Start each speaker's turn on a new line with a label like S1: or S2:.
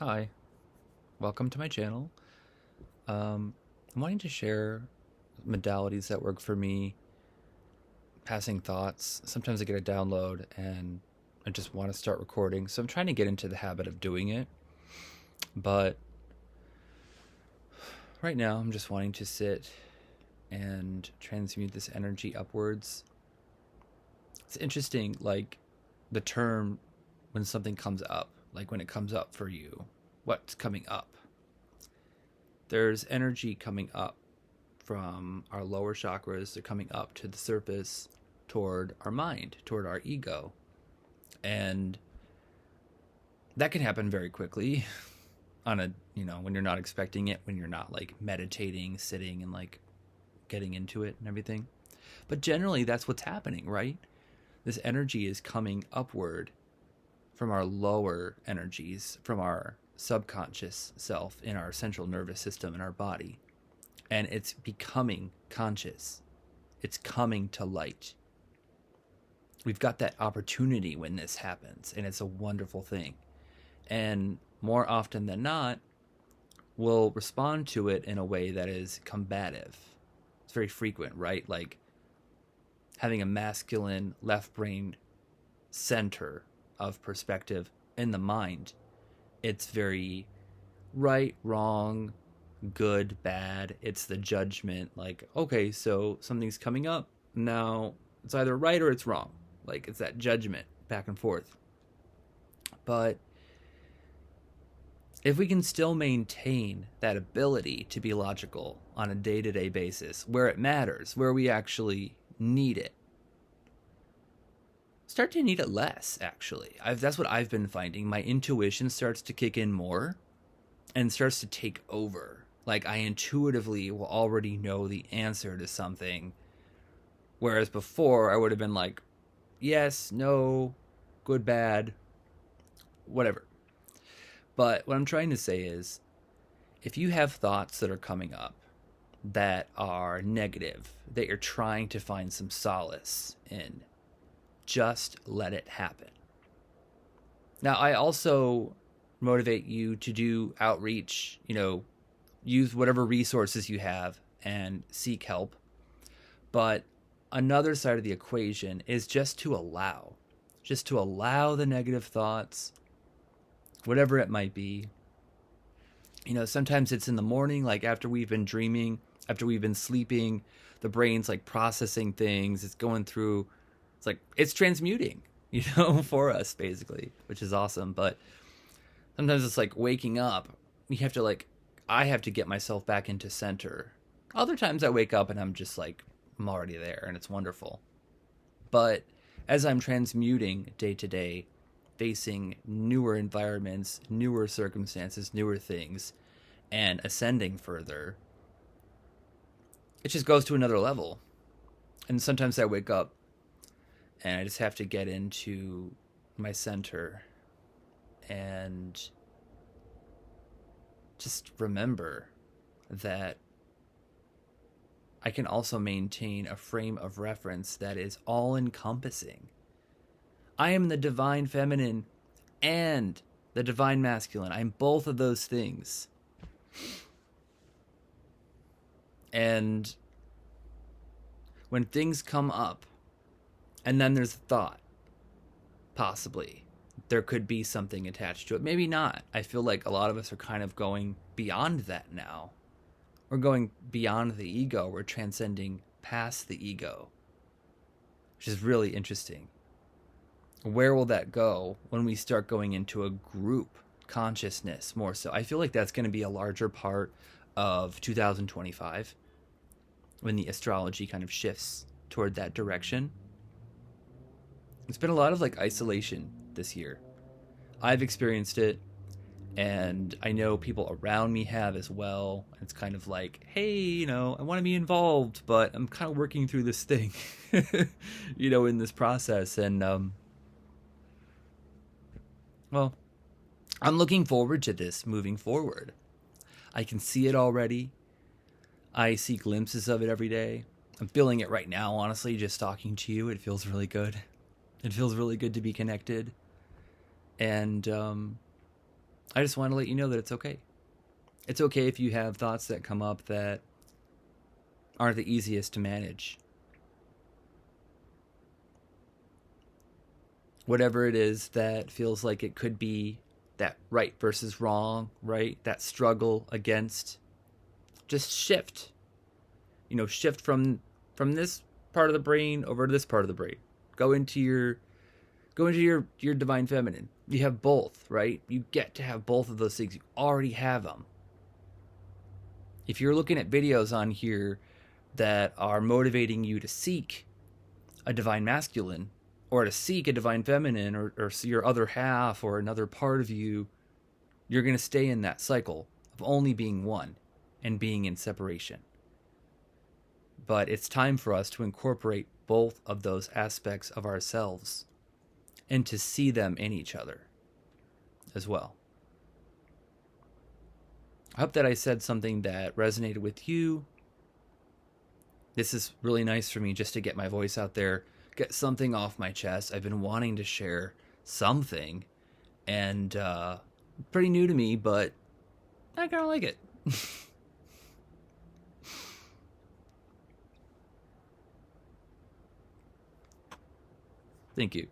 S1: Hi, welcome to my channel. I'm wanting to share modalities that work for me, passing thoughts. Sometimes I get a download and I just want to start recording, so I'm trying to get into the habit of doing it. But right now, I'm just wanting to sit and transmute this energy upwards. It's interesting, like the term when something comes up, like when it comes up for you, what's coming up? There's energy coming up from our lower chakras. They're coming up to the surface toward our mind, toward our ego. And that can happen very quickly on a, when you're not expecting it, when you're not like meditating, sitting and like getting into it and everything. But generally that's what's happening, right? This energy is coming upward from our lower energies, from our subconscious self in our central nervous system in our body. And it's becoming conscious. It's coming to light. We've got that opportunity when this happens, and it's a wonderful thing. And more often than not, we'll respond to it in a way that is combative. It's very frequent, right? Like having a masculine left brain center of perspective in the mind. It's very right, wrong, good, bad. It's the judgment. Like, okay, so something's coming up. Now it's either right or it's wrong. Like it's that judgment back and forth. But if we can still maintain that ability to be logical on a day-to-day basis, where it matters, where we actually need it, start to need it less, actually. That's what I've been finding. My intuition starts to kick in more and starts to take over. Like I intuitively will already know the answer to something, whereas before I would have been like, yes, no, good, bad, whatever. But what I'm trying to say is, if you have thoughts that are coming up that are negative, that you're trying to find some solace in, just let it happen. Now, I also motivate you to do outreach, use whatever resources you have and seek help. But another side of the equation is just to allow the negative thoughts, whatever it might be. Sometimes it's in the morning, like after we've been dreaming, after we've been sleeping, the brain's like processing things. It's going through, it's transmuting, for us basically, which is awesome. But sometimes it's like waking up. I have to get myself back into center. Other times I wake up and I'm just like, I'm already there and it's wonderful. But as I'm transmuting day to day, facing newer environments, newer circumstances, newer things, and ascending further, it just goes to another level. And sometimes I wake up and I just have to get into my center and just remember that I can also maintain a frame of reference that is all-encompassing. I am the divine feminine and the divine masculine. I'm both of those things. And when things come up, and then there's a thought, possibly, there could be something attached to it. Maybe not. I feel like a lot of us are kind of going beyond that now. We're going beyond the ego. We're transcending past the ego, which is really interesting. Where will that go when we start going into a group consciousness more so? I feel like that's going to be a larger part of 2025 when the astrology kind of shifts toward that direction. It's been a lot of like isolation this year. I've experienced it, and I know people around me have as well. It's kind of like, hey, I want to be involved, but I'm kind of working through this thing, in this process. And, well, I'm looking forward to this moving forward. I can see it already. I see glimpses of it every day. I'm feeling it right now, honestly, just talking to you. It feels really good. It feels really good to be connected. And I just want to let you know that it's okay. It's okay if you have thoughts that come up that aren't the easiest to manage. Whatever it is that feels like it could be that right versus wrong, right? That struggle against, just shift. Shift from this part of the brain over to this part of the brain. Go into your divine feminine. You have both, right? You get to have both of those things. You already have them. If you're looking at videos on here that are motivating you to seek a divine masculine or to seek a divine feminine or your other half or another part of you, you're going to stay in that cycle of only being one and being in separation. But it's time for us to incorporate both of those aspects of ourselves and to see them in each other as well. I hope that I said something that resonated with you. This is really nice for me just to get my voice out there, get something off my chest. I've been wanting to share something, and pretty new to me, but I kind of like it. Thank you.